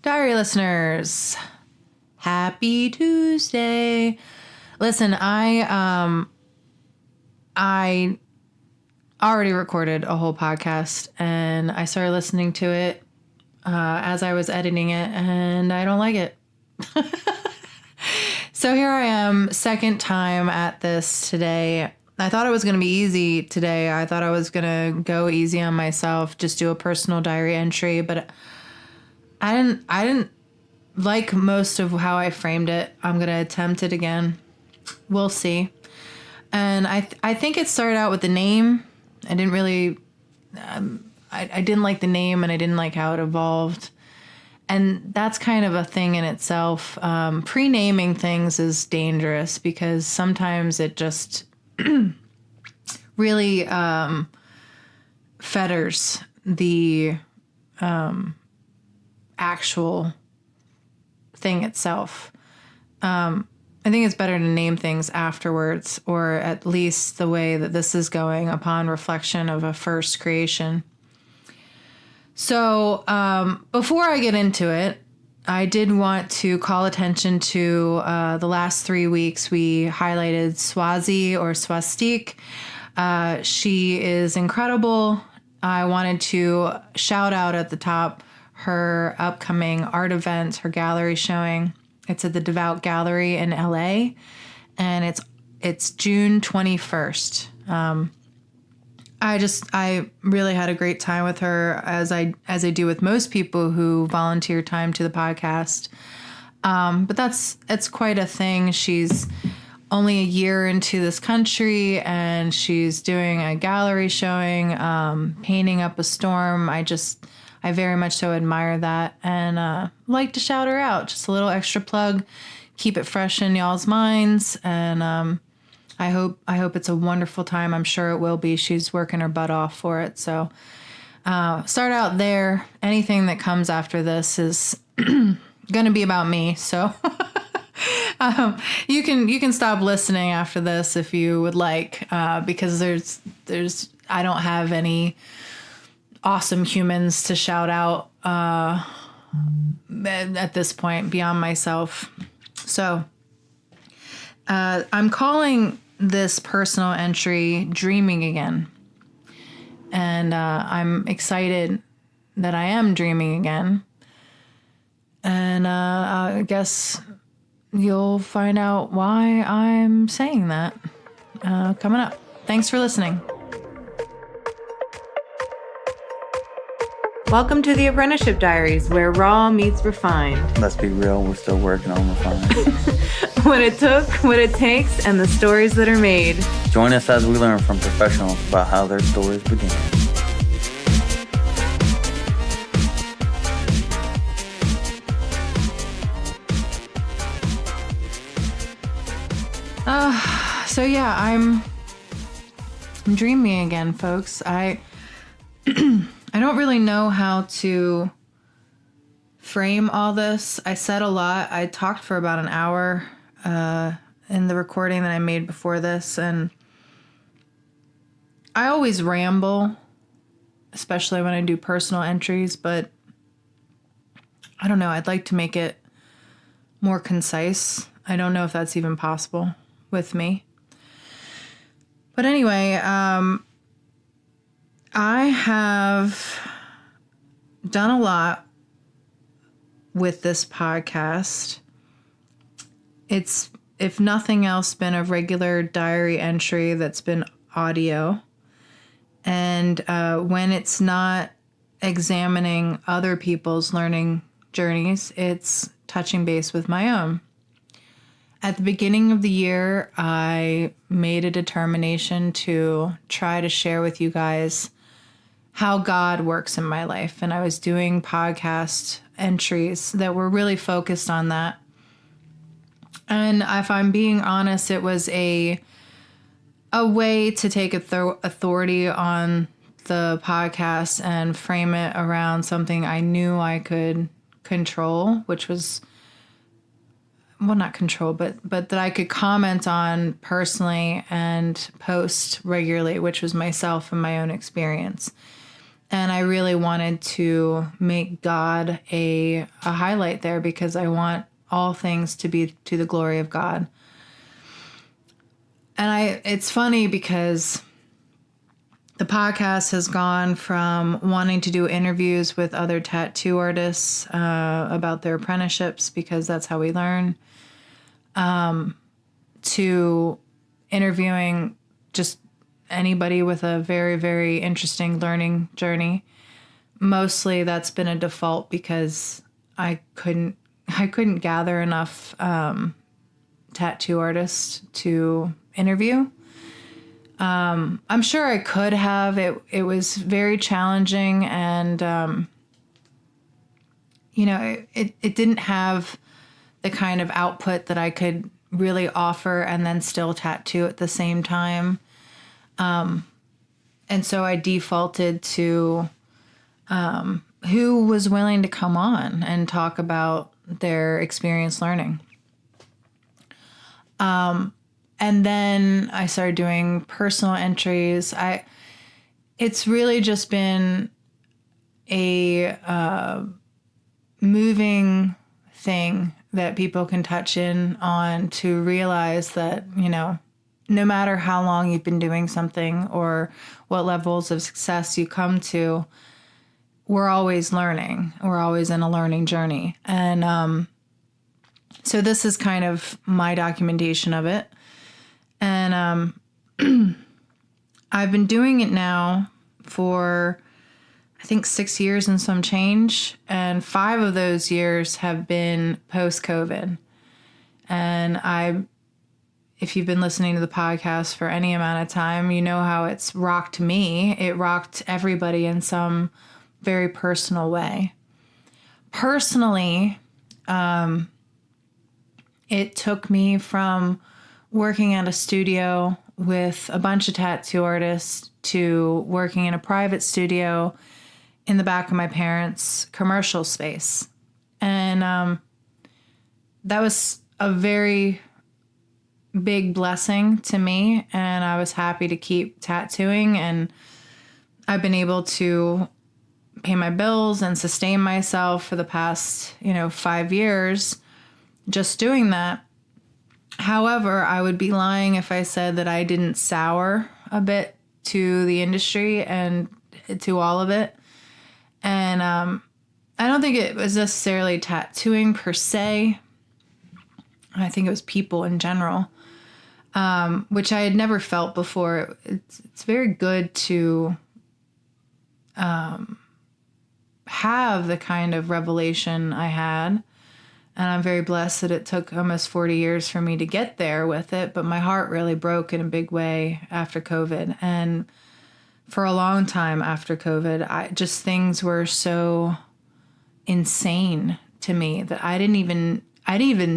Diary listeners, happy Tuesday. Listen, I already recorded a whole podcast and I started listening to it as I was editing it, and I don't like it. So here I am, second time at this today. I thought it was going to be easy today. I thought I was going to go easy on myself, just do a personal diary entry, but I didn't like most of how I framed it. I'm going to attempt it again. We'll see. And I think it started out with the name. I didn't really, I didn't like the name, and I didn't like how it evolved. And that's kind of a thing in itself. Pre-naming things is dangerous because sometimes it just really fetters the actual thing itself. I think it's better to name things afterwards, or at least the way that this is going upon reflection of a first creation. So before I get into it, I did want to call attention to the last 3 weeks we highlighted Swazi or Swastik. She is incredible. I wanted to shout out at the top her upcoming art event, her gallery showing. It's at the Devout Gallery in LA, and it's June 21st. I really had a great time with her, as I do with most people who volunteer time to the podcast. But it's quite a thing. She's only a year into this country, and she's doing a gallery showing, painting up a storm. I very much so admire that, and like to shout her out. Just a little extra plug, keep it fresh in y'all's minds, and I hope it's a wonderful time. I'm sure it will be. She's working her butt off for it. So start out there. Anything that comes after this is going to be about me. So you can stop listening after this if you would like, because there's I don't have any awesome humans to shout out at this point beyond myself. So I'm calling this personal entry Dreaming Again. And I'm excited that I am dreaming again. And I guess you'll find out why I'm saying that coming up. Thanks for listening. Welcome to the Apprenticeship Diaries, where raw meets refined. Let's be real, we're still working on refined. What it took, what it takes, and the stories that are made. Join us as we learn from professionals about how their stories began. So yeah, I'm dreaming again, folks. I don't really know how to frame all this. I said a lot. I talked for about an hour in the recording that I made before this, and I always ramble, especially when I do personal entries, but I don't know. I'd like to make it more concise. I don't know if that's even possible with me. But anyway, I have done a lot with this podcast. It's, if nothing else, been a regular diary entry that's been audio. And when it's not examining other people's learning journeys, it's touching base with my own. At the beginning of the year, I made a determination to try to share with you guys how God works in my life. And I was doing podcast entries that were really focused on that. And if I'm being honest, it was a way to take authority on the podcast and frame it around something I knew I could control, which was, well, not control, but that I could comment on personally and post regularly, which was myself and my own experience. And I really wanted to make God a highlight there, because I want all things to be to the glory of God. And it's funny because the podcast has gone from wanting to do interviews with other tattoo artists about their apprenticeships, because that's how we learn, to interviewing just anybody with a very, very interesting learning journey. Mostly that's been a default because I couldn't gather enough tattoo artists to interview. I'm sure I could have. It was very challenging, and it didn't have the kind of output that I could really offer and then still tattoo at the same time. And so I defaulted to who was willing to come on and talk about their experience learning. And then I started doing personal entries. It's really just been a moving thing that people can touch in on, to realize that, no matter how long you've been doing something or what levels of success you come to, we're always learning. We're always in a learning journey. And so this is kind of my documentation of it. And I've been doing it now for, I think, 6 years and some change. And 5 of those years have been post-COVID. And if you've been listening to the podcast for any amount of time, you know how it's rocked me. It rocked everybody in some very personal way. Personally, it took me from working at a studio with a bunch of tattoo artists to working in a private studio in the back of my parents' commercial space. And that was a very big blessing to me, and I was happy to keep tattooing, and I've been able to pay my bills and sustain myself for the past 5 years just doing that. However, I would be lying if I said that I didn't sour a bit to the industry and to all of it. And I don't think it was necessarily tattooing per se. I think it was people in general, which I had never felt before. It's very good to have the kind of revelation I had. And I'm very blessed that it took almost 40 years for me to get there with it. But my heart really broke in a big way after COVID. And for a long time after COVID, things were so insane to me that I didn't even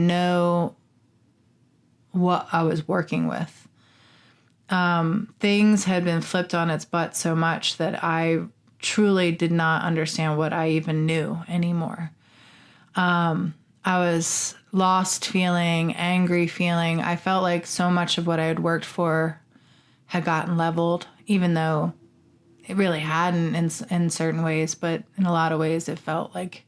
know what I was working with. Things had been flipped on its butt so much that I truly did not understand what I even knew anymore. I was lost feeling, angry feeling. I felt like so much of what I had worked for had gotten leveled, even though it really hadn't in certain ways. But in a lot of ways, it felt like,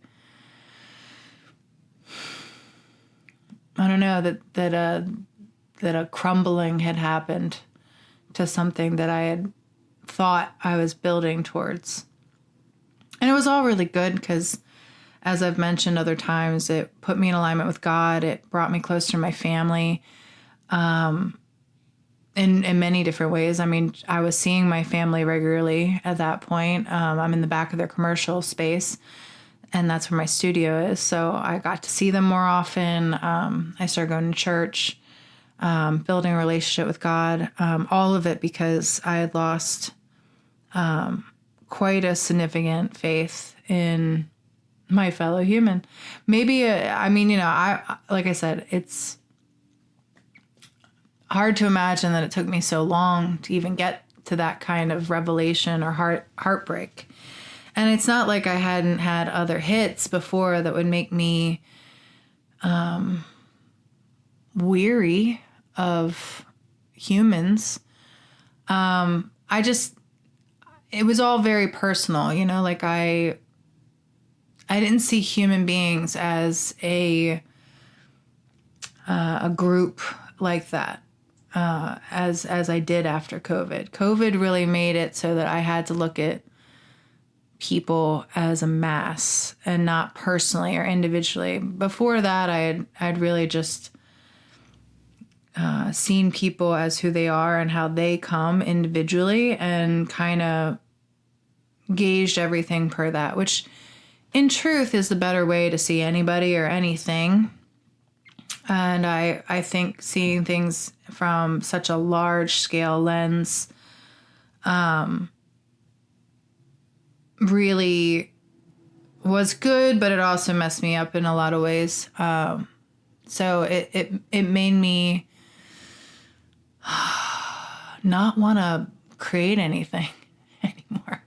I don't know, that a crumbling had happened to something that I had thought I was building towards. And it was all really good because, as I've mentioned other times, it put me in alignment with God. It brought me closer to my family in many different ways. I mean, I was seeing my family regularly at that point. I'm in the back of their commercial space, and that's where my studio is. So I got to see them more often. I started going to church, building a relationship with God, all of it because I had lost quite a significant faith in my fellow human. Maybe, like I said, it's hard to imagine that it took me so long to even get to that kind of revelation or heartbreak. And it's not like I hadn't had other hits before that would make me weary of humans. it was all very personal, like I didn't see human beings as a group like that, as I did after COVID. COVID really made it so that I had to look at people as a mass and not personally or individually. Before that, I'd really just seen people as who they are and how they come individually, and kind of gauged everything per that, which in truth is the better way to see anybody or anything. And I think seeing things from such a large scale lens really was good, but it also messed me up in a lot of ways. So it made me not want to create anything anymore.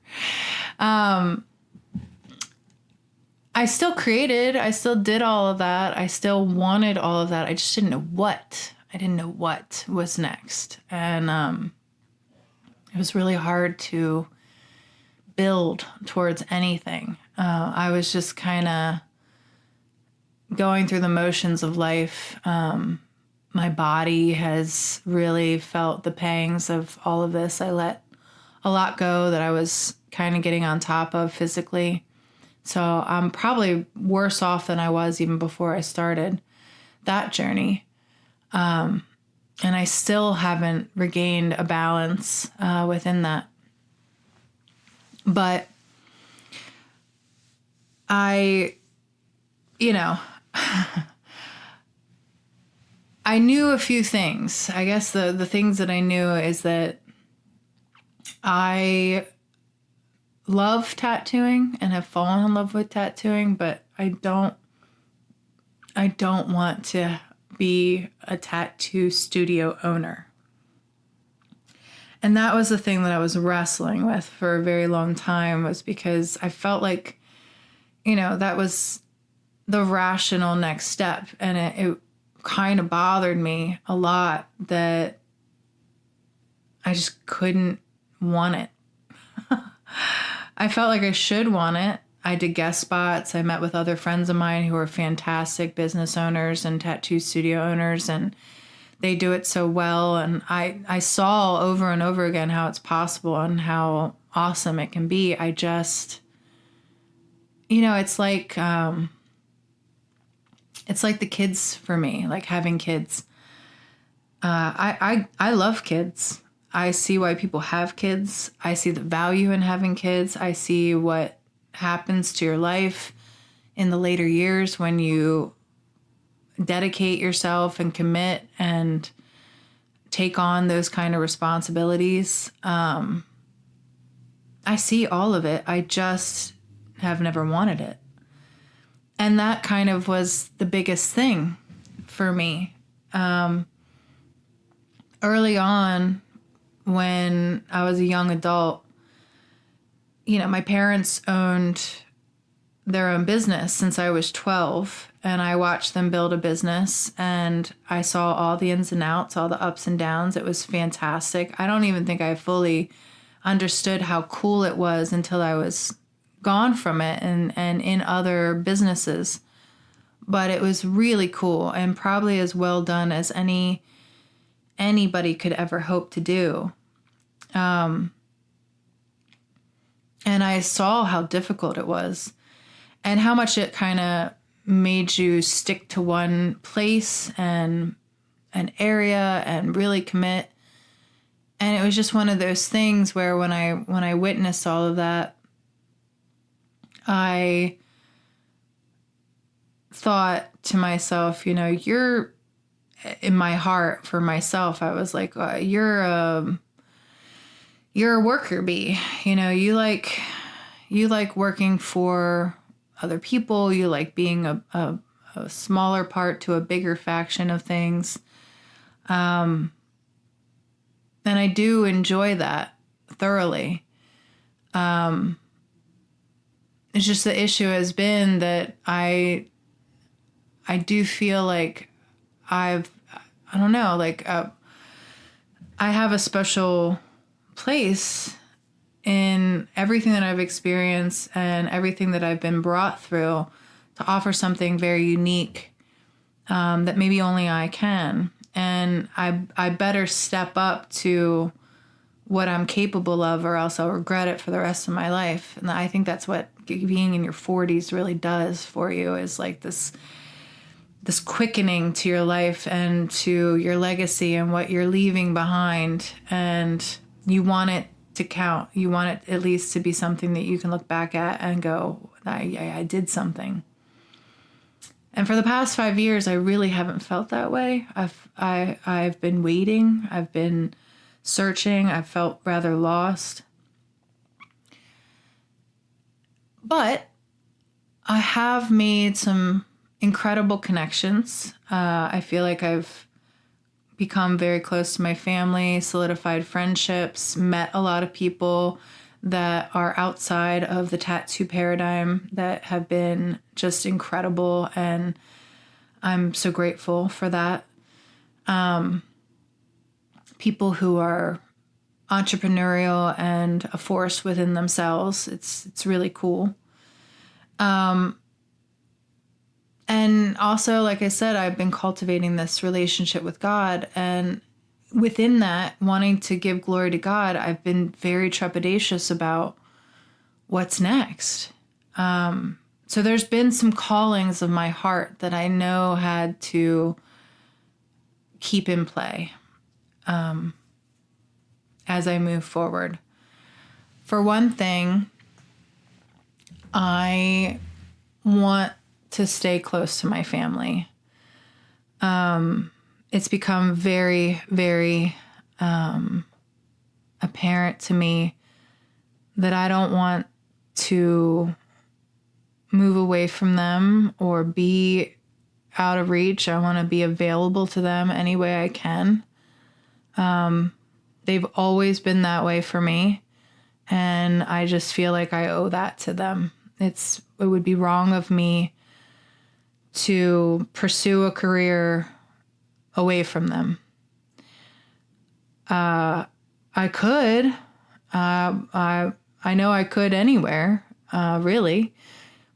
I still created, I still did all of that. I still wanted all of that. I just didn't know what. I didn't know what was next. And it was really hard to build towards anything. I was just kind of going through the motions of life. My body has really felt the pangs of all of this. I let a lot go that I was kind of getting on top of physically. So I'm probably worse off than I was even before I started that journey. And I still haven't regained a balance within that. But I knew a few things. I guess the things that I knew is that I love tattooing and have fallen in love with tattooing, but I don't want to be a tattoo studio owner. And that was the thing that I was wrestling with for a very long time, was because I felt like, that was the rational next step. And it kind of bothered me a lot that I just couldn't want it. I felt like I should want it. I did guest spots. I met with other friends of mine who are fantastic business owners and tattoo studio owners, and they do it so well. And I saw over and over again how it's possible and how awesome it can be. I just, it's like the kids for me, like having kids. I love kids. I see why people have kids. I see the value in having kids. I see what happens to your life in the later years when you dedicate yourself and commit and take on those kind of responsibilities. I see all of it. I just have never wanted it. And that kind of was the biggest thing for me. Early on, when I was a young adult, my parents owned their own business since I was 12, and I watched them build a business, and I saw all the ins and outs, all the ups and downs. It was fantastic. I don't even think I fully understood how cool it was until I was gone from it and in other businesses. But it was really cool and probably as well done as anybody could ever hope to do. And I saw how difficult it was and how much it kind of made you stick to one place and an area and really commit. And it was just one of those things where when I witnessed all of that, I thought to myself, you're, in my heart for myself, I was like, you're a worker bee. You like working for other people. You like being a smaller part to a bigger faction of things. And I do enjoy that thoroughly. It's just the issue has been that I do feel like I have a special place in everything that I've experienced and everything that I've been brought through to offer something very unique that maybe only I can. And I better step up to what I'm capable of, or else I'll regret it for the rest of my life. And I think that's what being in your 40s really does for you, is like this quickening to your life and to your legacy and what you're leaving behind. And you want it to count. You want it at least to be something that you can look back at and go, I did something. And for the past 5 years, I really haven't felt that way. I've been waiting. I've been searching. I've felt rather lost. But I have made some incredible connections. I feel like I've become very close to my family, solidified friendships, met a lot of people that are outside of the tattoo paradigm that have been just incredible, and I'm so grateful for that. People who are entrepreneurial and a force within themselves. It's really cool. And also, like I said, I've been cultivating this relationship with God, and within that, wanting to give glory to God, I've been very trepidatious about what's next. So there's been some callings of my heart that I know had to keep in play as I move forward. For one thing, I want to stay close to my family. It's become very, very apparent to me that I don't want to move away from them or be out of reach. I want to be available to them any way I can. They've always been that way for me, and I just feel like I owe that to them. It would be wrong of me to pursue a career away from them. I could. I know I could anywhere, really,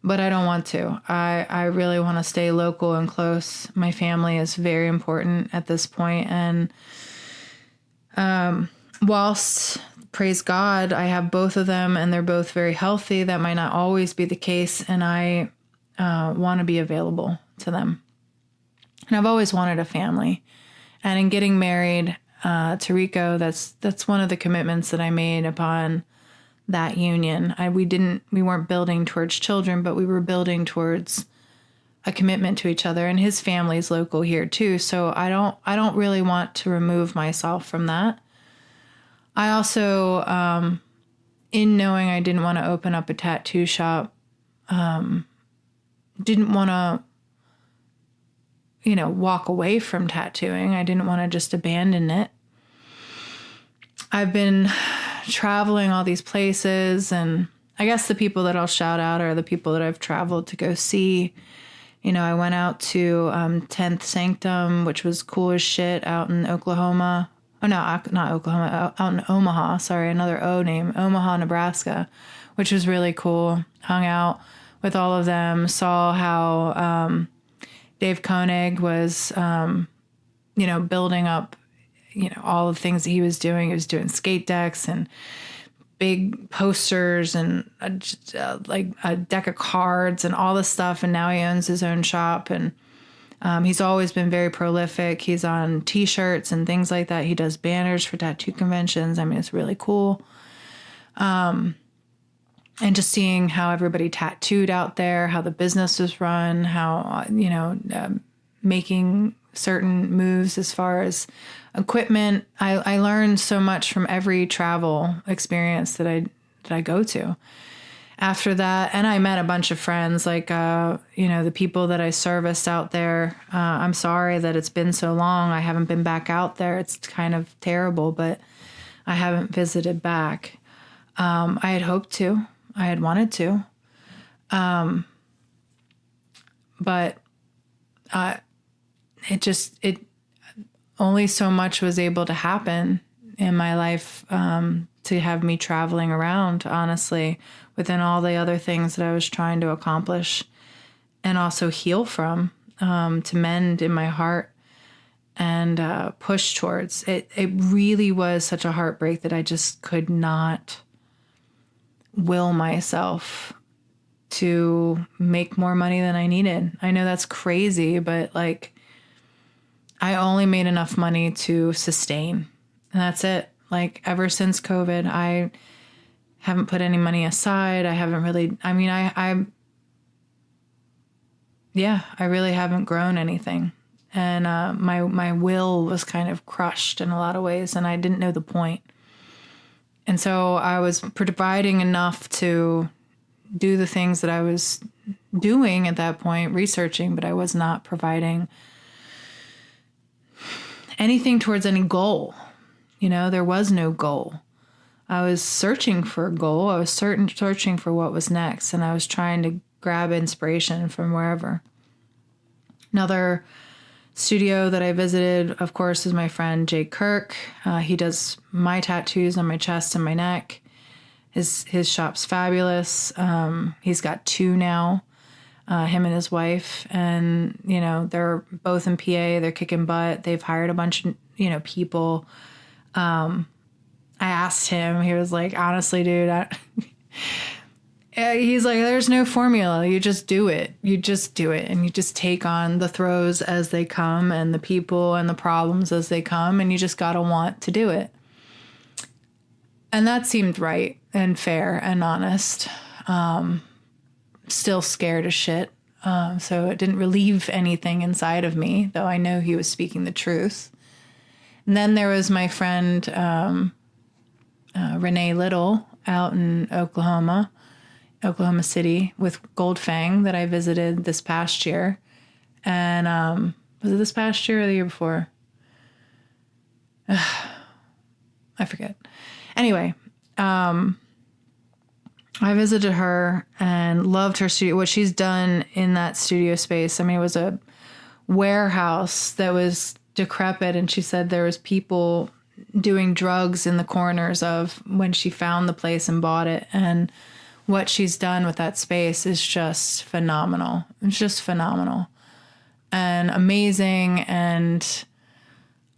but I don't want to. I really want to stay local and close. My family is very important at this point, and whilst, praise God, I have both of them and they're both very healthy, that might not always be the case, and I want to be available to them. And I've always wanted a family. And in getting married to Rico, that's one of the commitments that I made upon that union. We weren't building towards children, but we were building towards a commitment to each other. And his family's local here too, so I don't really want to remove myself from that. I also, in knowing I didn't want to open up a tattoo shop, didn't want to, walk away from tattooing. I didn't want to just abandon it. I've been traveling all these places, and I guess the people that I'll shout out are the people that I've traveled to go see. I went out to 10th Sanctum, which was cool as shit, out in Oklahoma. Oh, no, not Oklahoma, out in Omaha. Sorry, another O name, Omaha, Nebraska, which was really cool. Hung out with all of them, saw how Dave Koenig was, building up, all the things that he was doing. He was doing skate decks and big posters and a deck of cards and all this stuff. And now he owns his own shop, and he's always been very prolific. He's on t-shirts and things like that. He does banners for tattoo conventions. I mean, it's really cool. And just seeing how everybody tattooed out there, how the business was run, how, making certain moves as far as equipment. I learned so much from every travel experience that I go to. After that, and I met a bunch of friends, like, the people that I serviced out there. I'm sorry that it's been so long. I haven't been back out there. It's kind of terrible, but I haven't visited back. I had hoped to. I had wanted to. But it only so much was able to happen in my life to have me traveling around, honestly, within all the other things that I was trying to accomplish and also heal from, to mend in my heart and push towards. It really was such a heartbreak that I just could not will myself to make more money than I needed. I know that's crazy, but like I only made enough money to sustain, and that's it. Like ever since COVID, I haven't put any money aside. I haven't really, I mean, I really haven't grown anything. And my will was kind of crushed in a lot of ways, and I didn't know the point. And so I was providing enough to do the things that I was doing at that point, researching, but I was not providing anything towards any goal. You know, there was no goal. I was searching for a goal. I was searching for what was next, and I was trying to grab inspiration from wherever. Another studio that I visited, of course, is my friend Jake Kirk. He does my tattoos on my chest and my neck. His shop's fabulous. He's got 2 now, him and his wife. And, you know, they're both in PA. They're kicking butt. They've hired a bunch of, you know, people. I asked him, he was like, honestly, dude, he's like, there's no formula. You just do it. You just do it. And you just take on the throws as they come and the people and the problems as they come. And you just got to want to do it. And that seemed right and fair and honest. Still scared as shit. So it didn't relieve anything inside of me, though I know he was speaking the truth. And then there was my friend Renee Little out in Oklahoma City with Goldfang that I visited this past year. And was it this past year or the year before? I forget. Anyway, I visited her and loved her studio, what she's done in that studio space. I mean, it was a warehouse that was decrepit, and she said there was people doing drugs in the corners of when she found the place and bought it. And what she's done with that space is just phenomenal. It's just phenomenal and amazing. And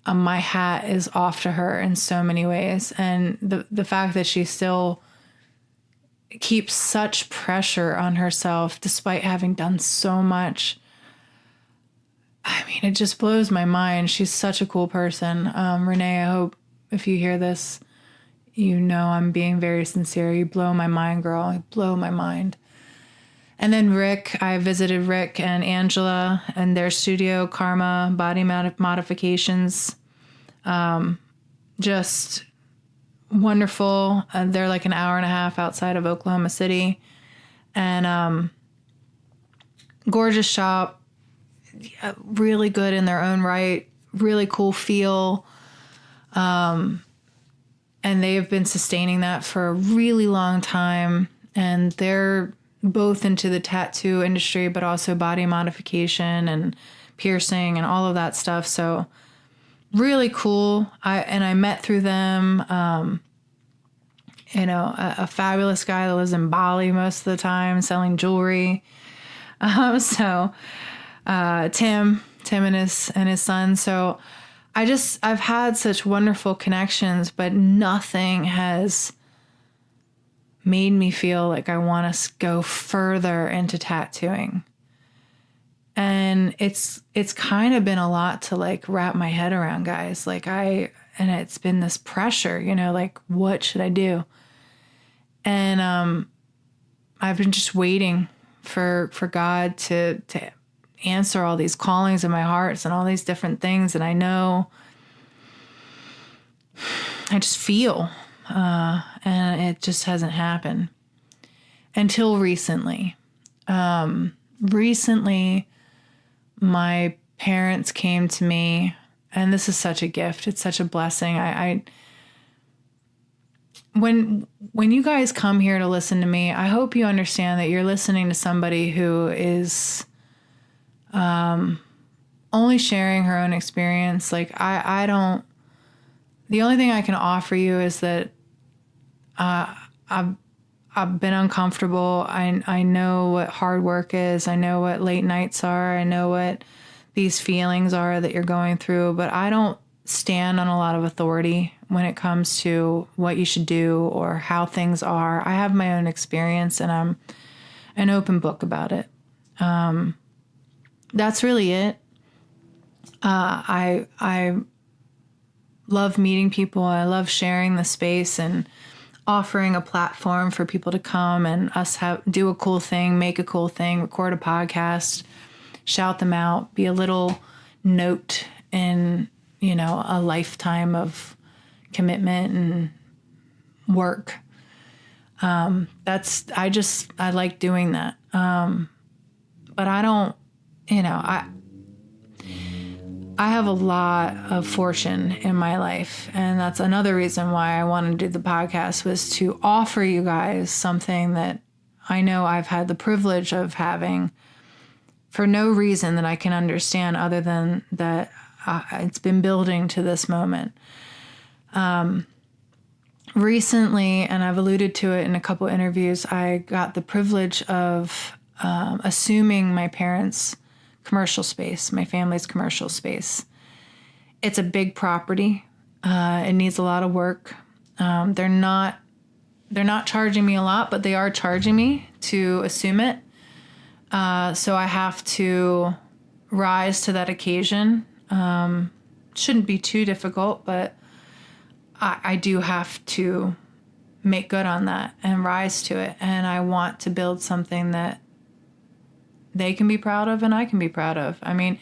my hat is off to her in so many ways. And the fact that she still keeps such pressure on herself despite having done so much, I mean, it just blows my mind. She's such a cool person. Renee, I hope if you hear this, you know I'm being very sincere. You blow my mind, girl. You blow my mind. And then Rick, I visited Rick and Angela and their studio, Karma Body Modifications. Just wonderful. They're like an hour and a half outside of Oklahoma City. And gorgeous shop. Really good in their own right. Really cool feel. And they have been sustaining that for a really long time. And they're both into the tattoo industry, but also body modification and piercing and all of that stuff. So really cool. I met through them, you know, a fabulous guy that lives in Bali most of the time selling jewelry. Tim and his son. So I've had such wonderful connections, but nothing has made me feel like I want to go further into tattooing. And it's kind of been a lot to like wrap my head around, guys. Like and it's been this pressure, you know, like what should I do? And I've been just waiting for God to answer all these callings in my hearts and all these different things. And I know, I just feel, and it just hasn't happened until recently. Recently, my parents came to me, and this is such a gift. It's such a blessing. When you guys come here to listen to me, I hope you understand that you're listening to somebody who is only sharing her own experience. Like I don't, the only thing I can offer you is that I've been uncomfortable. I know what hard work is. I know what late nights are. I know what these feelings are that you're going through, but I don't stand on a lot of authority when it comes to what you should do or how things are. I have my own experience and I'm an open book about it. That's really it. I love meeting people. I love sharing the space and offering a platform for people to come and us do a cool thing, make a cool thing, record a podcast, shout them out, be a little note in, a lifetime of commitment and work. I like doing that. But I don't, I have a lot of fortune in my life, and that's another reason why I wanted to do the podcast, was to offer you guys something that I know I've had the privilege of having for no reason that I can understand other than that it's been building to this moment. Recently, and I've alluded to it in a couple interviews, I got the privilege of assuming my parents' commercial space, my family's commercial space. It's a big property. It needs a lot of work. They're not charging me a lot, but they are charging me to assume it. So I have to rise to that occasion. Shouldn't be too difficult, but I do have to make good on that and rise to it. And I want to build something that they can be proud of and I can be proud of. I mean,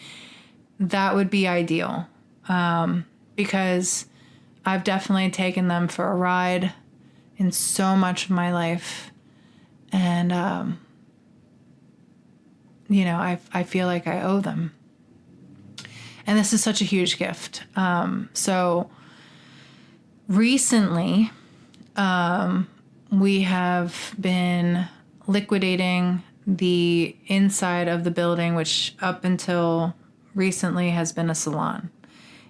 that would be ideal, because I've definitely taken them for a ride in so much of my life. And, I feel like I owe them. And this is such a huge gift. So recently, we have been liquidating the inside of the building, which up until recently has been a salon.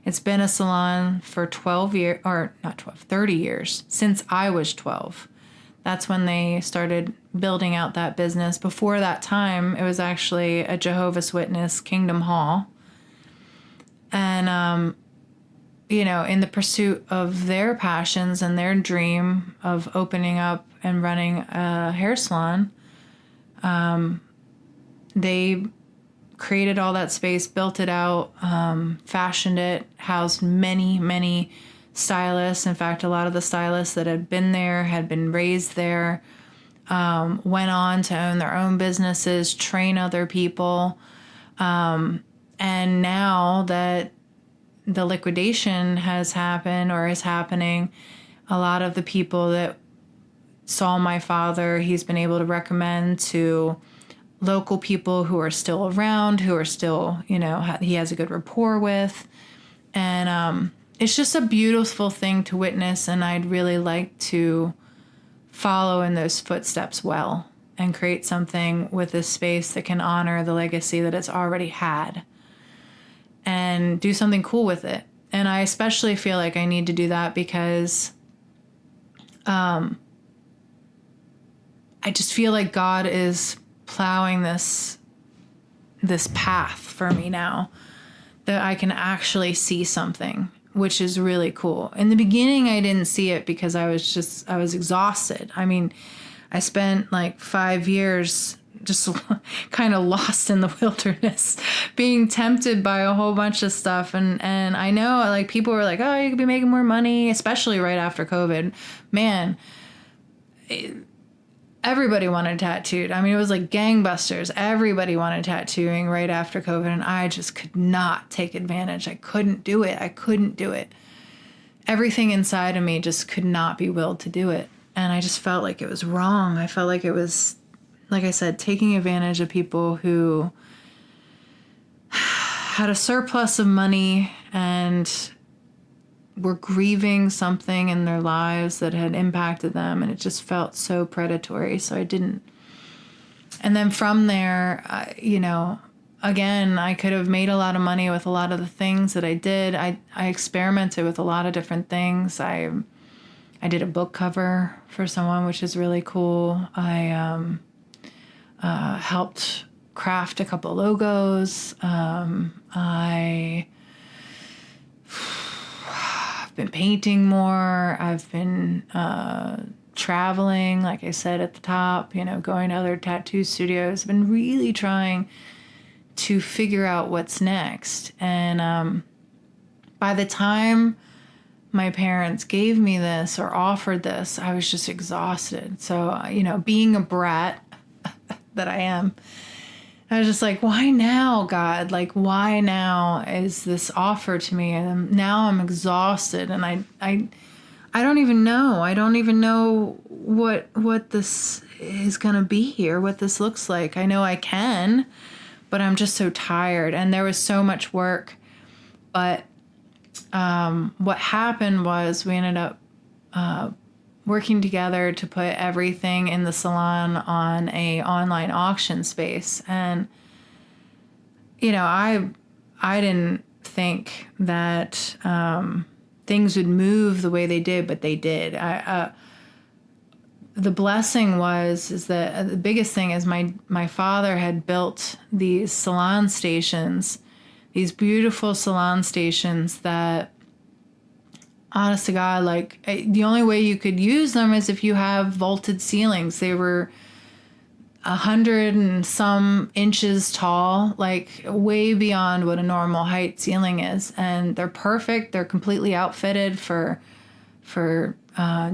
It's been a salon for 30 years, since I was 12. That's when they started building out that business. Before that time, it was actually a Jehovah's Witness Kingdom Hall. And, in the pursuit of their passions and their dream of opening up and running a hair salon, they created all that space, built it out, fashioned it, housed many, many stylists. In fact, a lot of the stylists that had been there had been raised there, went on to own their own businesses, train other people. And now that the liquidation has happened or is happening, a lot of the people that saw my father, he's been able to recommend to local people who are still around, who are still, he has a good rapport with. And it's just a beautiful thing to witness. And I'd really like to follow in those footsteps well and create something with this space that can honor the legacy that it's already had and do something cool with it. And I especially feel like I need to do that because I just feel like God is plowing this path for me now, that I can actually see something, which is really cool. In the beginning, I didn't see it because I was exhausted. I mean, I spent like 5 years just kind of lost in the wilderness, being tempted by a whole bunch of stuff. And I know, like, people were like, oh, you could be making more money, especially right after COVID. Man, everybody wanted tattooed. I mean, it was like gangbusters. Everybody wanted tattooing right after COVID, and I just could not take advantage. I couldn't do it. Everything inside of me just could not be willed to do it. And I just felt like it was wrong. I felt like it was, like I said, taking advantage of people who had a surplus of money and were grieving something in their lives that had impacted them, and it just felt so predatory. So I didn't. And then from there, again, I could have made a lot of money with a lot of the things that I did. I experimented with a lot of different things. I I did a book cover for someone, which is really cool. I helped craft a couple logos. I've been painting more. I've been traveling, like I said at the top, going to other tattoo studios. I've been really trying to figure out what's next. And by the time my parents gave me this or offered this, I was just exhausted. So, being a brat that I am, I was just like, why now, God? Like, why now is this offer to me? And now I'm exhausted, and I don't even know. I don't even know what this is going to be here, what this looks like. I know I can, but I'm just so tired. And there was so much work. But what happened was we ended up working together to put everything in the salon on a online auction space. And, I didn't think that things would move the way they did, but they did. The blessing is that the biggest thing is my father had built these salon stations, these beautiful salon stations that, honest to God, like the only way you could use them is if you have vaulted ceilings. They were 100 and some inches tall, like way beyond what a normal height ceiling is. And they're perfect. They're completely outfitted for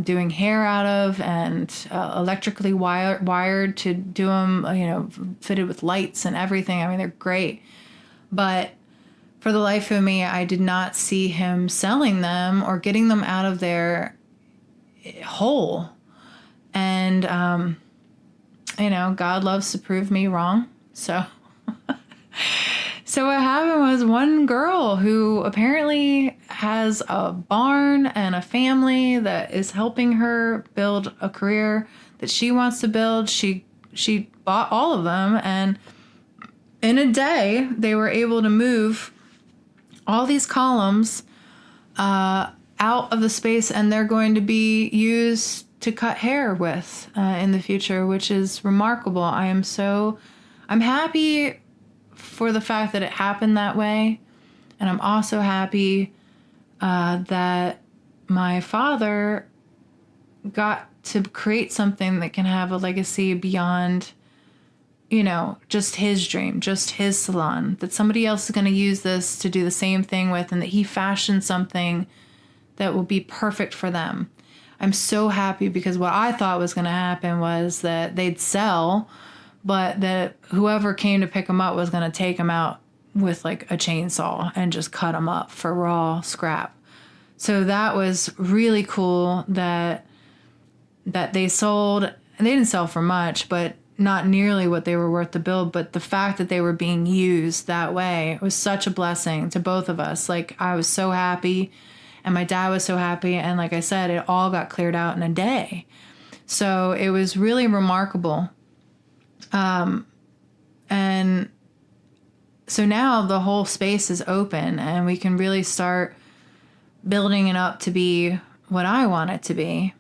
doing hair out of, and electrically wired to do them, fitted with lights and everything. I mean, they're great. But for the life of me, I did not see him selling them or getting them out of their hole. And, God loves to prove me wrong. So what happened was one girl who apparently has a barn and a family that is helping her build a career that she wants to build. She bought all of them, and in a day they were able to move all these columns out of the space, and they're going to be used to cut hair with in the future, which is remarkable. I'm happy for the fact that it happened that way. And I'm also happy that my father got to create something that can have a legacy beyond, just his dream, just his salon, that somebody else is going to use this to do the same thing with, and that he fashioned something that will be perfect for them. I'm so happy, because what I thought was going to happen was that they'd sell, but that whoever came to pick them up was going to take them out with like a chainsaw and just cut them up for raw scrap. So that was really cool that they sold. And they didn't sell for much, but not nearly what they were worth to build. But the fact that they were being used that way was such a blessing to both of us. Like, I was so happy, and my dad was so happy. And like I said, it all got cleared out in a day. So it was really remarkable. And so now the whole space is open, and we can really start building it up to be what I want it to be,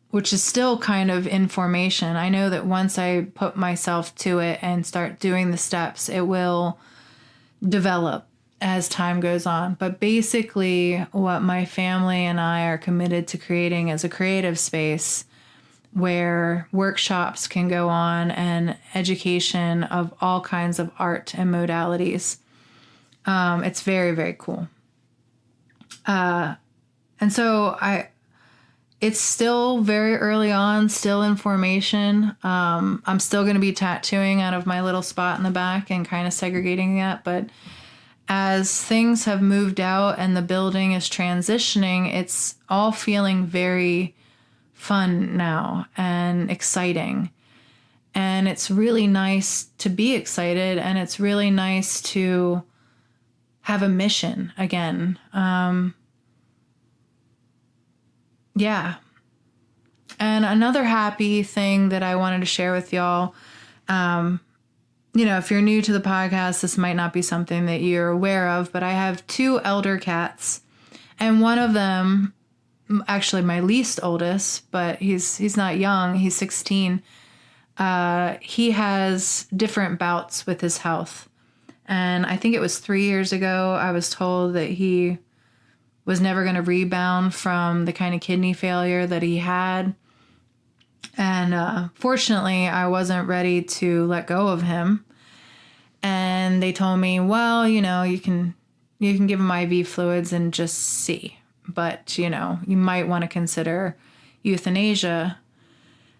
which is still kind of in formation. I know that once I put myself to it and start doing the steps, it will develop as time goes on. But basically, what my family and I are committed to creating is a creative space where workshops can go on, and education of all kinds of art and modalities. It's very, very cool. And so it's still very early on, still in formation. I'm still going to be tattooing out of my little spot in the back and kind of segregating that. But as things have moved out and the building is transitioning, it's all feeling very fun now and exciting. And it's really nice to be excited, and it's really nice to have a mission again. Yeah. And another happy thing that I wanted to share with y'all, if you're new to the podcast, this might not be something that you're aware of, but I have 2 elder cats, and one of them actually my least oldest, but he's not young. He's 16. He has different bouts with his health. And I think it was 3 years ago, I was told that he was never going to rebound from the kind of kidney failure that he had. And fortunately, I wasn't ready to let go of him. And they told me, well, you can give him IV fluids and just see. But, you might want to consider euthanasia.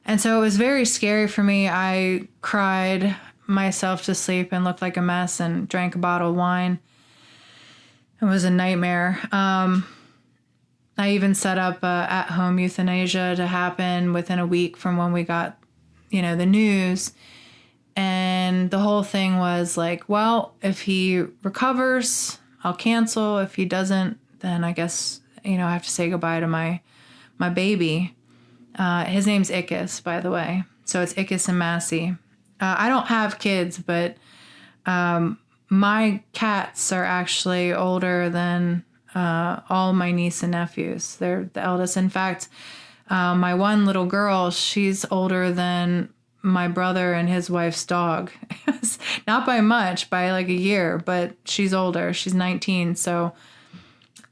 And so it was very scary for me. I cried myself to sleep and looked like a mess and drank a bottle of wine. It was a nightmare. I even set up at-home euthanasia to happen within a week from when we got, the news. And the whole thing was like, well, if he recovers, I'll cancel. If he doesn't, then I guess, I have to say goodbye to my baby. His name's Ickus, by the way. So it's Ickus and Massey. I don't have kids, but my cats are actually older than all my niece and nephews. They're the eldest. In fact, my one little girl, she's older than my brother and his wife's dog. Not by much, by like a year, but she's older. She's 19. So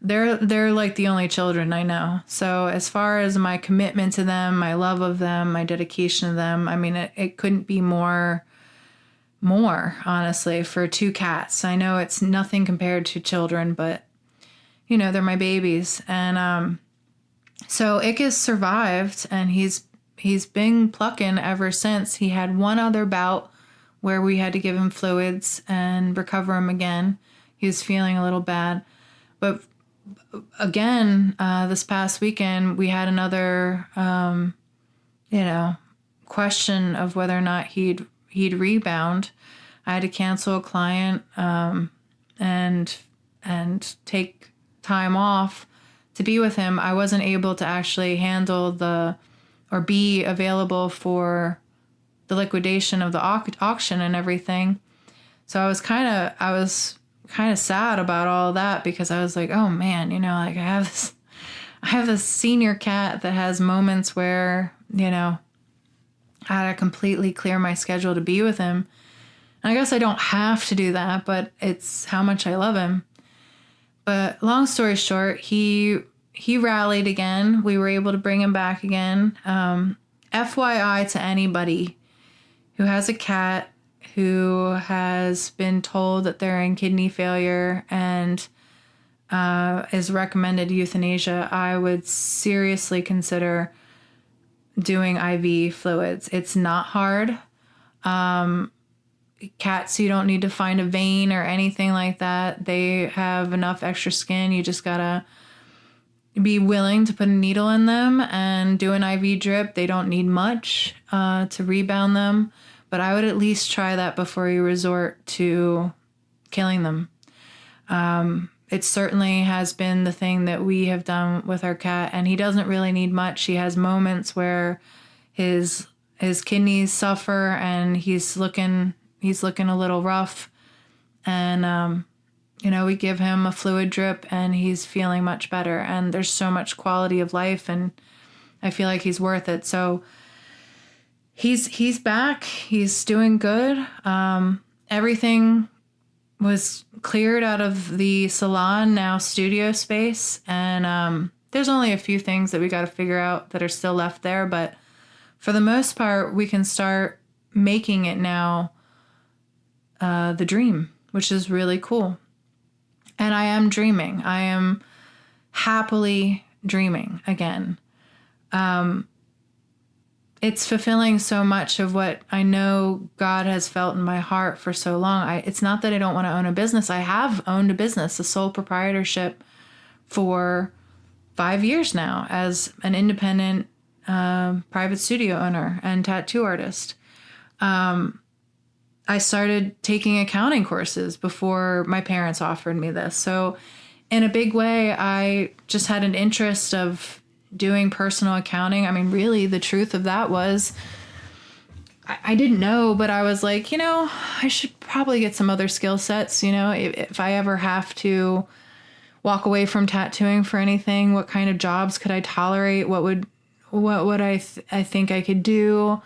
they're like the only children I know. So as far as my commitment to them, my love of them, my dedication to them, I mean, it couldn't be more, honestly, for two cats. I know it's nothing compared to children, but they're my babies. And so Ickus survived, and he's been plucking ever since. He had one other bout where we had to give him fluids and recover him again. He was feeling a little bad. But again, this past weekend, we had another, question of whether or not he'd rebound. I had to cancel a client and take time off to be with him. I wasn't able to actually handle or be available for the liquidation of the auction and everything. So I was kind of sad about all that, because I was like, oh man, like I have this senior cat that has moments where, I had to completely clear my schedule to be with him. And I guess I don't have to do that, but it's how much I love him. But long story short, he rallied again. We were able to bring him back again. FYI to anybody who has a cat who has been told that they're in kidney failure and is recommended euthanasia, I would seriously consider doing IV fluids. It's not hard. Cats, you don't need to find a vein or anything like that. They have enough extra skin. You just gotta be willing to put a needle in them and do an IV drip. They don't need much to rebound them, but I would at least try that before you resort to killing them. It certainly has been the thing that we have done with our cat, and he doesn't really need much. He has moments where his kidneys suffer and he's looking a little rough, and we give him a fluid drip and he's feeling much better, and there's so much quality of life, and I feel like he's worth it. So he's back. He's doing good. Everything was cleared out of the salon, now studio space, and there's only a few things that we got to figure out that are still left there, but for the most part, we can start making it now the dream, which is really cool. And I am dreaming. I am happily dreaming again. It's fulfilling so much of what I know God has felt in my heart for so long. It's not that I don't want to own a business. I have owned a business, a sole proprietorship, for 5 years now as an independent private studio owner and tattoo artist. I started taking accounting courses before my parents offered me this. So in a big way, I just had an interest of doing personal accounting. I mean, really, the truth of that was I didn't know, but I was like, I should probably get some other skill sets, if I ever have to walk away from tattooing for anything. What kind of jobs could I tolerate? What would I think I could do?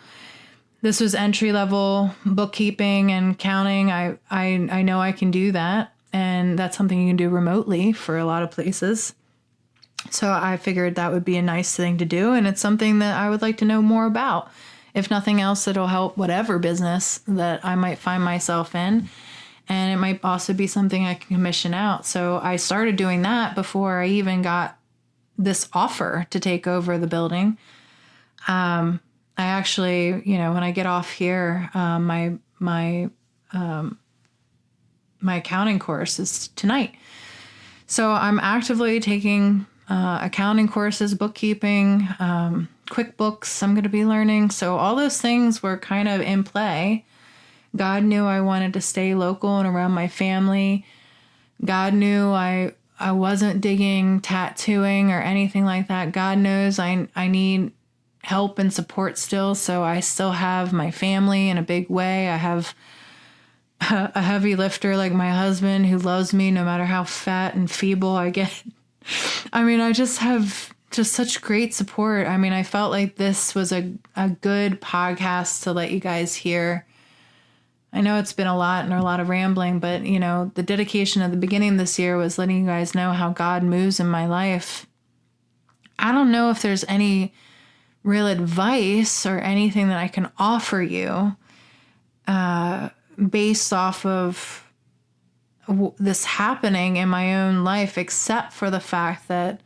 This was entry level bookkeeping and accounting. I know I can do that, and that's something you can do remotely for a lot of places. So I figured that would be a nice thing to do, and it's something that I would like to know more about. If nothing else, it'll help whatever business that I might find myself in, and it might also be something I can commission out. So I started doing that before I even got this offer to take over the building. I actually, when I get off here, my accounting course is tonight. So I'm actively taking accounting courses, bookkeeping, QuickBooks I'm going to be learning. So all those things were kind of in play. God knew I wanted to stay local and around my family. God knew I wasn't digging tattooing or anything like that. God knows I need help and support still. So I still have my family in a big way. I have a heavy lifter like my husband who loves me no matter how fat and feeble I get. I mean, I just have just such great support. I mean, I felt like this was a good podcast to let you guys hear. I know it's been a lot and a lot of rambling, but, the dedication at the beginning of this year was letting you guys know how God moves in my life. I don't know if there's any real advice or anything that I can offer you based off of this happening in my own life, except for the fact that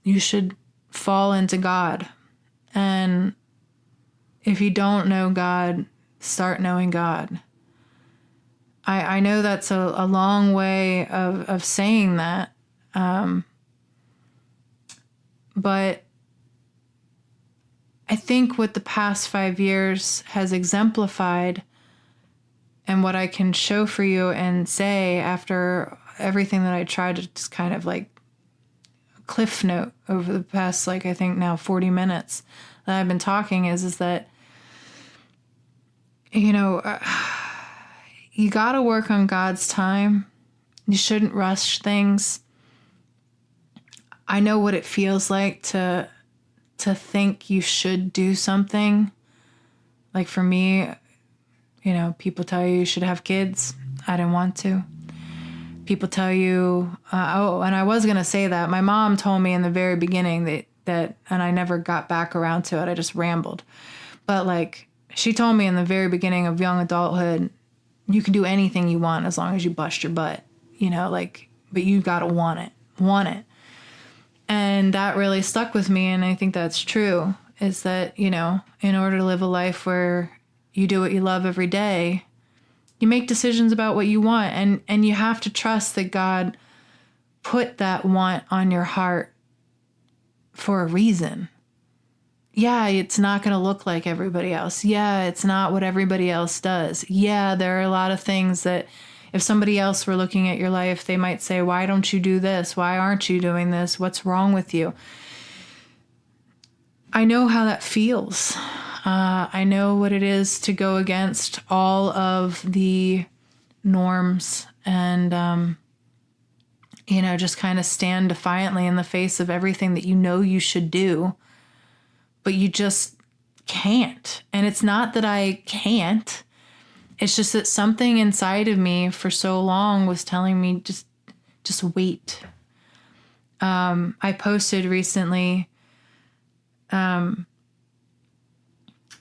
you should fall into God. And if you don't know God, start knowing God. I know that's a long way of saying that. But I think what the past 5 years has exemplified and what I can show for you and say after everything that I tried to just kind of like cliff note over the past, I think now 40 minutes that I've been talking is that, you got to work on God's time. You shouldn't rush things. I know what it feels like to think you should do something. Like for me, people tell you should have kids. I didn't want to. People tell you, and I was going to say that. My mom told me in the very beginning that, and I never got back around to it. I just rambled. But she told me in the very beginning of young adulthood, you can do anything you want as long as you bust your butt, but you got to want it. And that really stuck with me. And I think that's true, is that, in order to live a life where you do what you love every day, you make decisions about what you want, and you have to trust that God put that want on your heart for a reason. Yeah, it's not going to look like everybody else. Yeah, it's not what everybody else does. Yeah, there are a lot of things that if somebody else were looking at your life, they might say, why don't you do this? Why aren't you doing this? What's wrong with you? I know how that feels. I know what it is to go against all of the norms and, just kind of stand defiantly in the face of everything that you should do, but you just can't. And it's not that I can't. It's just that something inside of me for so long was telling me just wait. I posted recently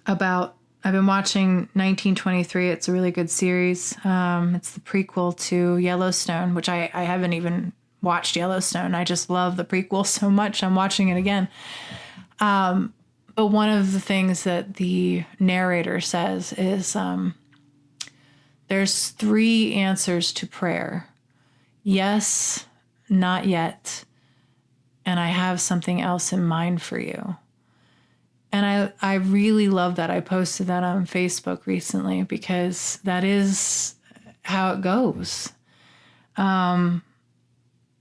I've been watching 1923. It's a really good series. It's the prequel to Yellowstone, which I haven't even watched Yellowstone. I just love the prequel so much. I'm watching it again. But one of the things that the narrator says is there's 3 answers to prayer. Yes, not yet, and I have something else in mind for you. And I really love that. I posted that on Facebook recently because that is how it goes.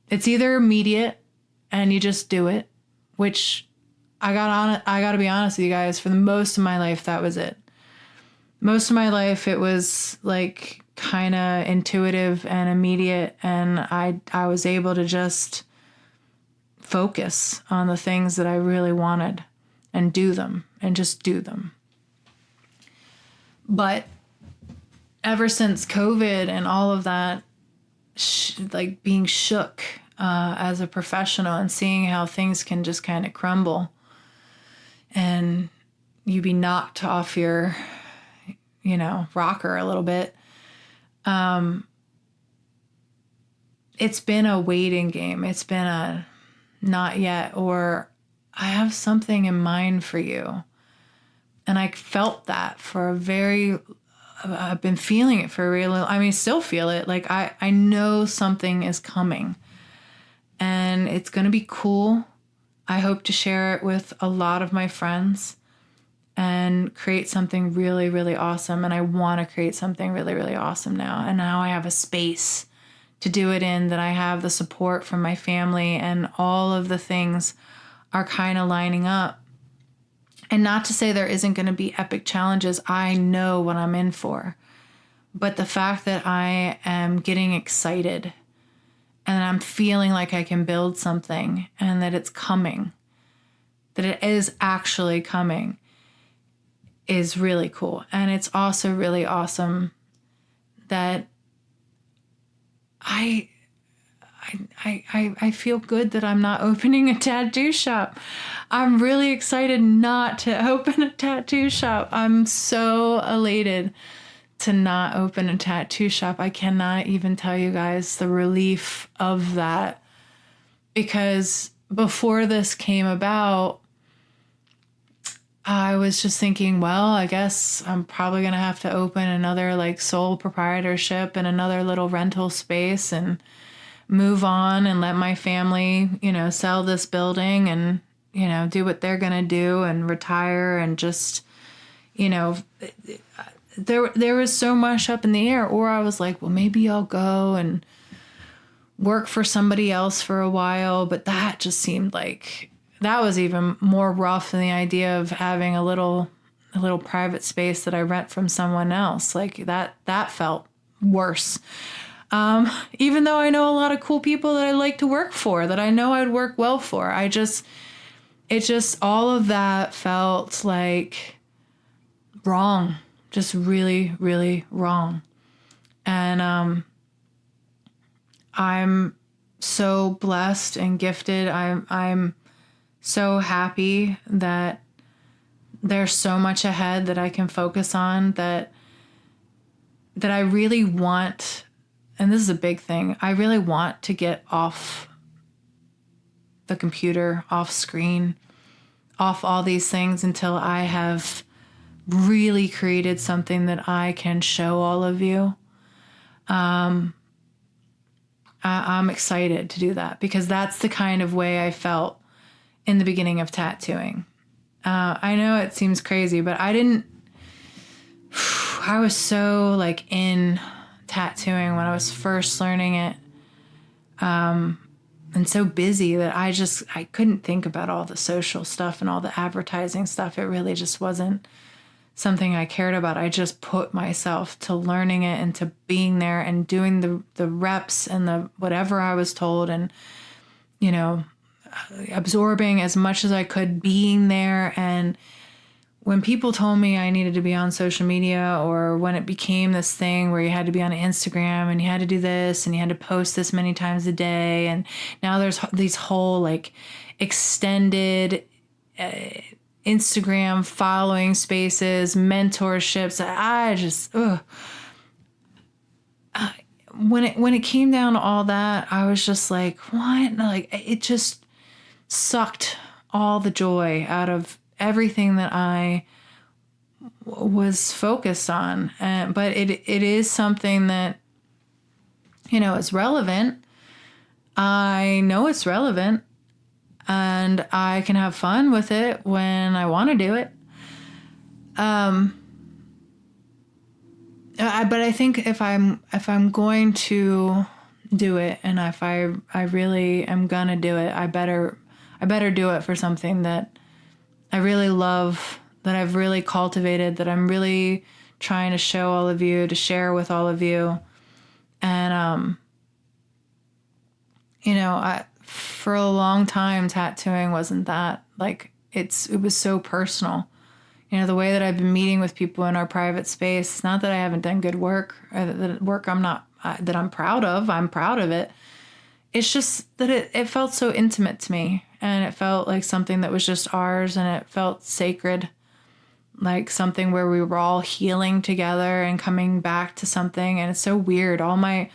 It's either immediate and you just do it, which I got to be honest with you guys, for the most of my life, that was it. most of my life it was like kind of intuitive and immediate, and I was able to just focus on the things that I really wanted and do them and just do them. But ever since COVID and all of that, like being shook as a professional and seeing how things can just kind of crumble and you be knocked off your, rocker a little bit. It's been a waiting game. It's been a not yet, or I have something in mind for you. And I felt that I've been feeling it for a really, still feel it. Like I know something is coming and it's going to be cool. I hope to share it with a lot of my friends and create something really, really awesome. And I want to create something really, really awesome now. And now I have a space to do it in, that I have the support from my family, and all of the things are kind of lining up. And not to say there isn't going to be epic challenges. I know what I'm in for. But the fact that I am getting excited and I'm feeling like I can build something and that it's coming, that it is actually coming, is really cool. And it's also really awesome that I feel good that I'm not opening a tattoo shop. I'm really excited not to open a tattoo shop. I'm so elated to not open a tattoo shop. I cannot even tell you guys the relief of that, because before this came about, I was just thinking, well, I guess I'm probably going to have to open another like sole proprietorship and another little rental space and move on and let my family, sell this building and, do what they're going to do and retire and just, there was so much up in the air. Or I was like, well, maybe I'll go and work for somebody else for a while. But that just seemed like that was even more rough than the idea of having a little private space that I rent from someone else. Like that felt worse. Even though I know a lot of cool people that I like to work for, that I know I'd work well for. All of that felt like wrong, just really, really wrong. And, I'm so blessed and gifted. I'm so happy that there's so much ahead that I can focus on, that I really want. And this is a big thing. I really want to get off the computer, off screen, off all these things until I have really created something that I can show all of you. I'm excited to do that, because that's the kind of way I felt in the beginning of tattooing. I know it seems crazy, but I was so like in tattooing when I was first learning it, and so busy that I couldn't think about all the social stuff and all the advertising stuff. It really just wasn't something I cared about. I just put myself to learning it and to being there and doing the reps and the whatever I was told, and absorbing as much as I could, being there. And when people told me I needed to be on social media, or when it became this thing where you had to be on Instagram and you had to do this and you had to post this many times a day, and now there's these whole like extended Instagram following spaces, mentorships, when it came down to all that, I was just like, what? Like, it just sucked all the joy out of everything that I was focused on. But it is something that, is relevant. I know it's relevant, and I can have fun with it when I want to do it. But I think if I'm going to do it, and if I really am gonna do it, I better do it for something that I really love, that I've really cultivated, that I'm really trying to show all of you, to share with all of you. And, for a long time, tattooing wasn't that. Like, it was so personal. The way that I've been meeting with people in our private space, it's not that I haven't done good work, or that work that I'm proud of. I'm proud of it. It's just that it felt so intimate to me, and it felt like something that was just ours, and it felt sacred, like something where we were all healing together and coming back to something. And it's so weird. All my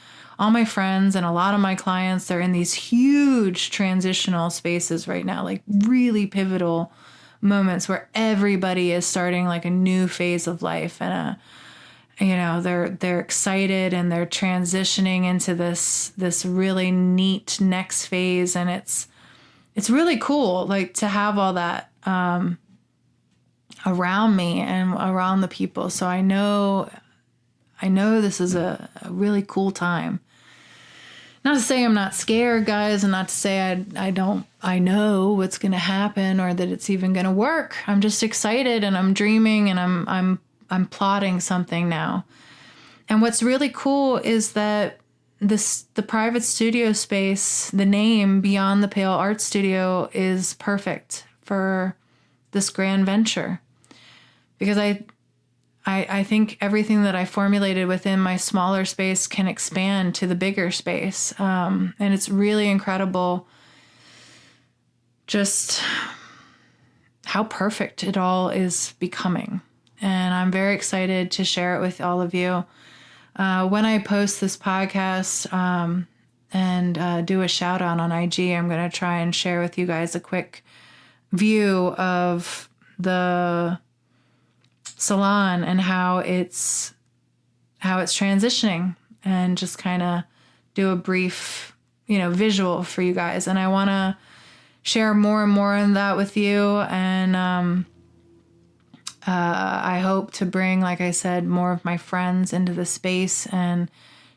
friends and a lot of my clients, they're in these huge transitional spaces right now, like really pivotal moments where everybody is starting like a new phase of life, and they're excited, and they're transitioning into this really neat next phase. And it's really cool, like, to have all that around me and around the people. So I know this is a really cool time. Not to say I'm not scared, guys, and not to say I know what's going to happen or that it's even going to work. I'm just excited, and I'm dreaming, and I'm plotting something now. And what's really cool is that the private studio space, the name Beyond the Pale Art Studio, is perfect for this grand venture, because I think everything that I formulated within my smaller space can expand to the bigger space. And it's really incredible just how perfect it all is becoming. And I'm very excited to share it with all of you. When I post this podcast and do a shout out on IG, I'm going to try and share with you guys a quick view of the salon and how it's transitioning, and just kind of do a brief, visual for you guys. And I want to share more and more on that with you. And I hope to bring, like I said, more of my friends into the space and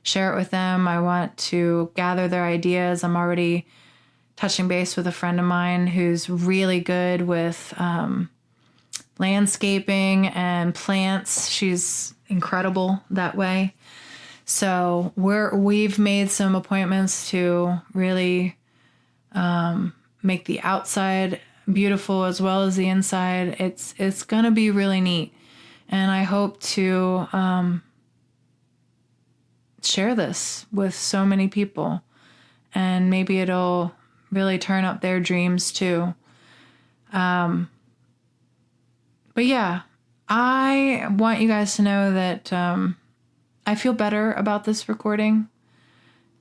share it with them. I want to gather their ideas. I'm already touching base with a friend of mine who's really good with landscaping and plants. She's incredible that way. So we've made some appointments to really make the outside beautiful as well as the inside. It's gonna be really neat, and I hope to share this with so many people, and maybe it'll really turn up their dreams too. But yeah, I want you guys to know that I feel better about this recording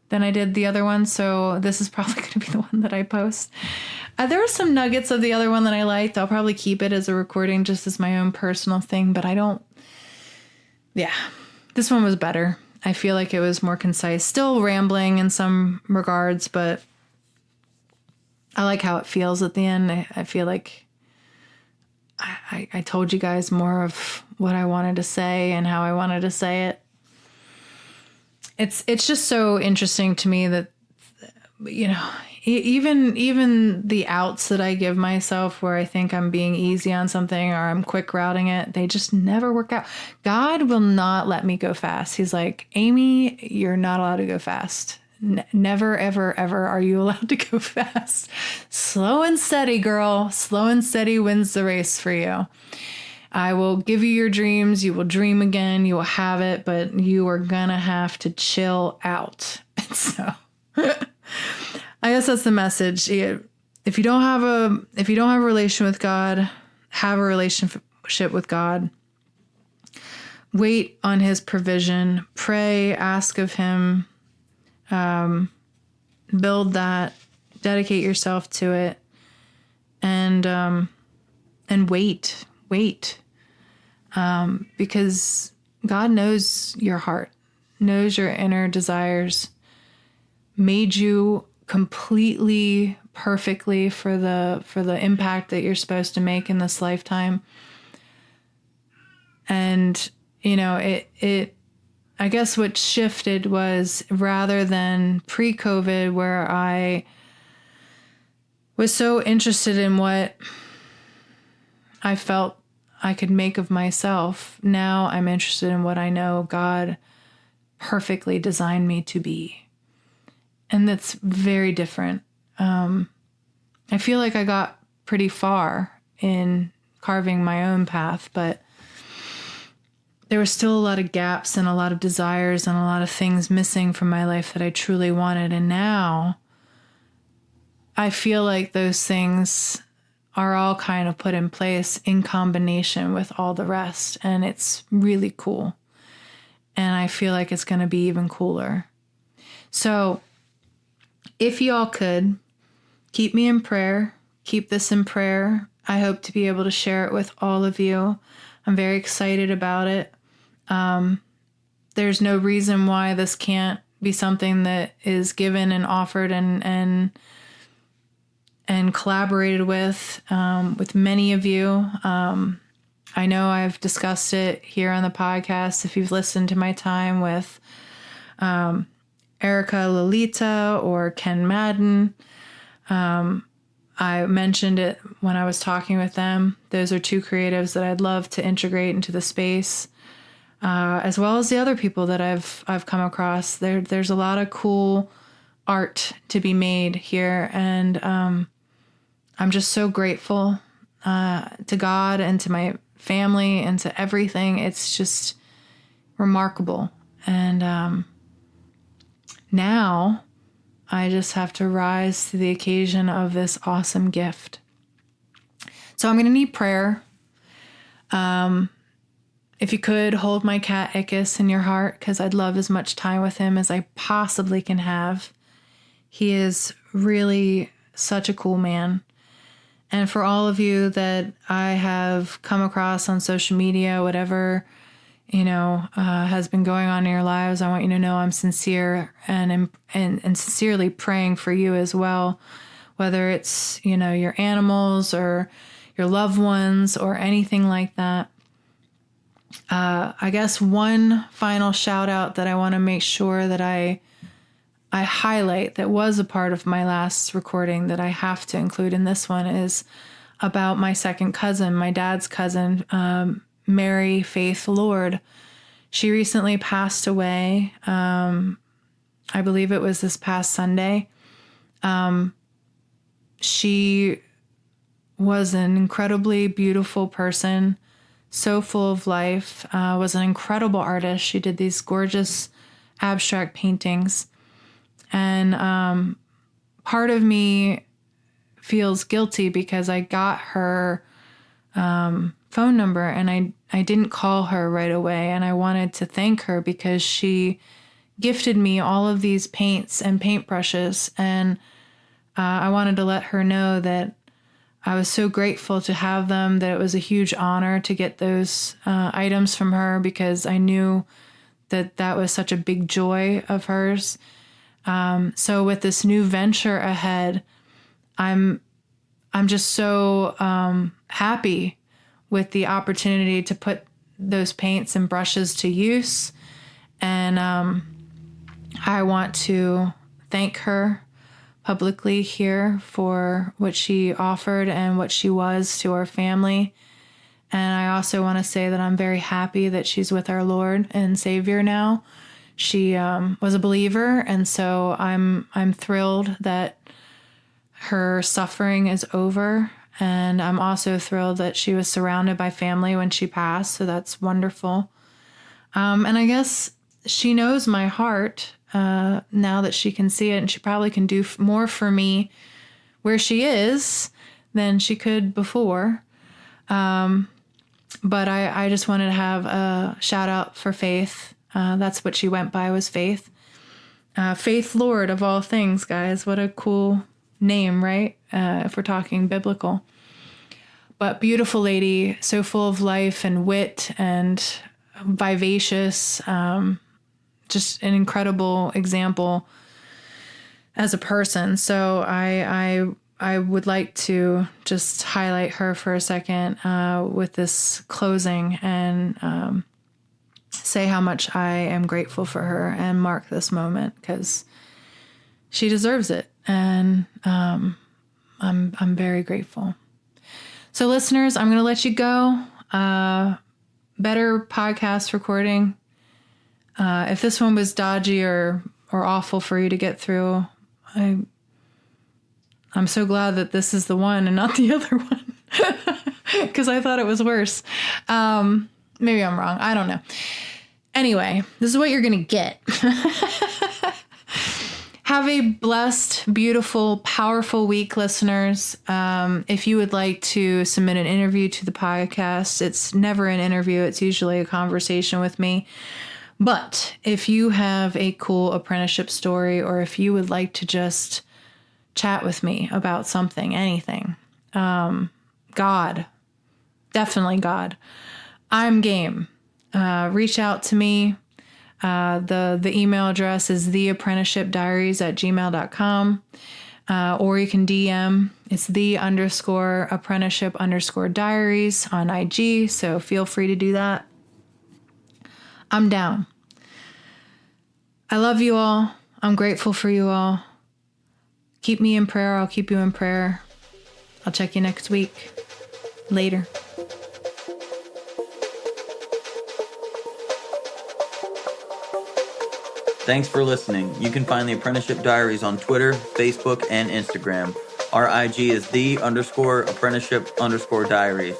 than I did the other one. So this is probably going to be the one that I post. There were some nuggets of the other one that I liked. I'll probably keep it as a recording just as my own personal thing, but this one was better. I feel like it was more concise, still rambling in some regards, but I like how it feels at the end. I feel like I told you guys more of what I wanted to say and how I wanted to say it. It's just so interesting to me that, even the outs that I give myself where I think I'm being easy on something or I'm quick routing it, they just never work out. God will not let me go fast. He's like, Amy, you're not allowed to go fast. Never, ever, ever are you allowed to go fast. Slow and steady, girl. Slow and steady wins the race for you. I will give you your dreams. You will dream again. You will have it, but you are gonna have to chill out. So I guess that's the message. If you don't have a relation with God, have a relationship with God. Wait on his provision. Pray, ask of him. Build that, dedicate yourself to it, and wait, because God knows your heart, knows your inner desires, made you completely, perfectly for the impact that you're supposed to make in this lifetime. And, I guess what shifted was, rather than pre-COVID, where I was so interested in what I felt I could make of myself. Now I'm interested in what I know God perfectly designed me to be. And that's very different. I feel like I got pretty far in carving my own path, but there were still a lot of gaps and a lot of desires and a lot of things missing from my life that I truly wanted. And now I feel like those things are all kind of put in place in combination with all the rest. And it's really cool. And I feel like it's going to be even cooler. So if y'all could keep me in prayer, keep this in prayer. I hope to be able to share it with all of you. I'm very excited about it. There's no reason why this can't be something that is given and offered and collaborated with many of you. I know I've discussed it here on the podcast. If you've listened to my time with Erica Lolita or Ken Madden, I mentioned it when I was talking with them. Those are two creatives that I'd love to integrate into the space, as well as the other people that I've come across. There's a lot of cool art to be made here, and I'm just so grateful to God and to my family and to everything. It's just remarkable. And now I just have to rise to the occasion of this awesome gift. So I'm going to need prayer. If you could hold my cat Icus in your heart, because I'd love as much time with him as I possibly can have. He is really such a cool man. And for all of you that I have come across on social media, whatever, has been going on in your lives, I want you to know I'm sincere and sincerely praying for you as well, whether it's, your animals or your loved ones or anything like that. I guess one final shout out that I want to make sure that I highlight that was a part of my last recording that I have to include in this one is about my second cousin, my dad's cousin, Mary Faith Lord. She recently passed away. I believe it was this past Sunday. She was an incredibly beautiful person, so full of life, was an incredible artist. She did these gorgeous abstract paintings. And part of me feels guilty because I got her phone number and I didn't call her right away. And I wanted to thank her because she gifted me all of these paints and paintbrushes. And I wanted to let her know that I was so grateful to have them, that it was a huge honor to get those items from her because I knew that was such a big joy of hers. So with this new venture ahead, I'm just so happy with the opportunity to put those paints and brushes to use. And I want to thank her publicly here for what she offered and what she was to our family. And I also want to say that I'm very happy that she's with our Lord and Savior now. She was a believer, and so I'm thrilled that her suffering is over. And I'm also thrilled that she was surrounded by family when she passed, so that's wonderful. And I guess she knows my heart now that she can see it, and she probably can do more for me where she is than she could before. But I just wanted to have a shout out for Faith. That's what she went by, was Faith. Faith Lord of all things, guys. What a cool name, right? If we're talking biblical. But beautiful lady, so full of life and wit and vivacious. Just an incredible example as a person. So I would like to just highlight her for a second with this closing and say how much I am grateful for her and mark this moment because she deserves it. And I'm very grateful. So listeners, I'm going to let you go. better podcast recording. If this one was dodgy or awful for you to get through, I'm so glad that this is the one and not the other one, because I thought it was worse. Maybe I'm wrong. I don't know. Anyway, this is what you're going to get. Have a blessed, beautiful, powerful week, listeners. If you would like to submit an interview to the podcast, it's never an interview. It's usually a conversation with me. But if you have a cool apprenticeship story, or if you would like to just chat with me about something, anything, God, definitely God, I'm game. Reach out to me. The email address is theapprenticeshipdiaries@gmail.com. Or you can DM. It's the_apprenticeship_diaries on IG. So feel free to do that. I'm down. I love you all. I'm grateful for you all. Keep me in prayer. I'll keep you in prayer. I'll check you next week. Later. Thanks for listening. You can find the Apprenticeship Diaries on Twitter, Facebook, and Instagram. Our IG is the_apprenticeship_diaries.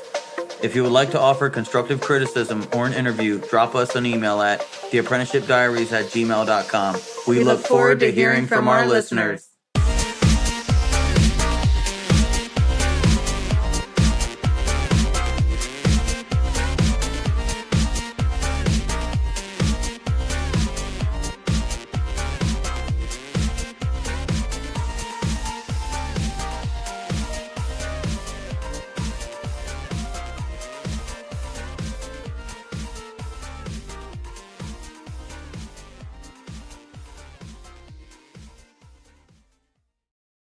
If you would like to offer constructive criticism or an interview, drop us an email at theapprenticeshipdiaries@gmail.com. We look forward to hearing from our listeners.